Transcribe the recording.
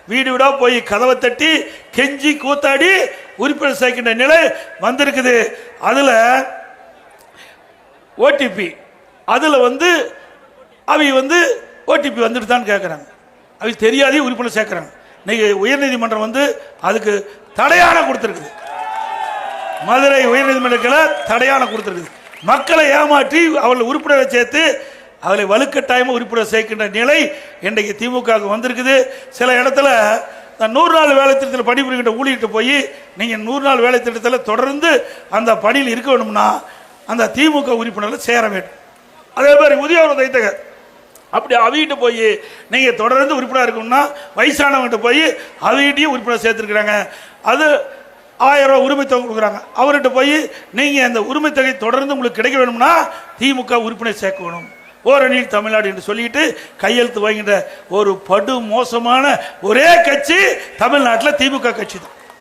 வீடு வீடா போய் கதவை தட்டி கெஞ்சி கூத்தாடி உறுப்பினர் சேர்க்கின்ற நிலை வந்திருக்குது. அதுல ஓடிபி அதுல அவங்க ஓடிபி வந்துட்டு தான் கேட்குறாங்க. அவங்க தெரியாதே உறுப்பினர் சேர்க்குறாங்க. இன்னைக்கு உயர்நீதிமன்றம் அதுக்கு தடையான கொடுத்துருக்குது. மதுரை உயர்நீதிமன்றத்தில் தடையான கொடுத்துருக்குது. மக்களை ஏமாற்றி அவர்கள் உறுப்பினரை சேர்த்து அவளை வலுக்கட்டாயமாக உறுப்பினர் சேர்க்கின்ற நிலை இன்றைக்கு திமுக வந்திருக்குது. சில இடத்துல 100 நாள் வேலை திட்டத்தில் பணிபுரிகின்ற ஊழியர்கிட்ட போய் நீங்கள் 100 நாள் வேலை திட்டத்தில் தொடர்ந்து அந்த பணியில் இருக்க வேணும்னா அந்த திமுக உறுப்பினர்கள் சேர வேண்டும். அதே மாதிரி முதியோர் தைத்தகர் அப்படி அவகிட்ட போய் நீங்கள் தொடர்ந்து உறுப்பினர் இருக்கணும்னா வயசானவங்கிட்ட போய் அவகிட்டையும் உறுப்பினர் சேர்த்துருக்குறாங்க. அது 1000 ரூபா உரிமை தொகை கொடுக்குறாங்க. அவர்கிட்ட போய் நீங்கள் அந்த உரிமை தொகை தொடர்ந்து உங்களுக்கு கிடைக்க வேணும்னா திமுக உறுப்பினர் சேர்க்க வேணும். ஓரணியில் தமிழ்நாடு என்று சொல்லிட்டு கையெழுத்து வாங்கின்ற ஒரு படு மோசமான ஒரே கட்சி தமிழ்நாட்டில் திமுக கட்சி தான்.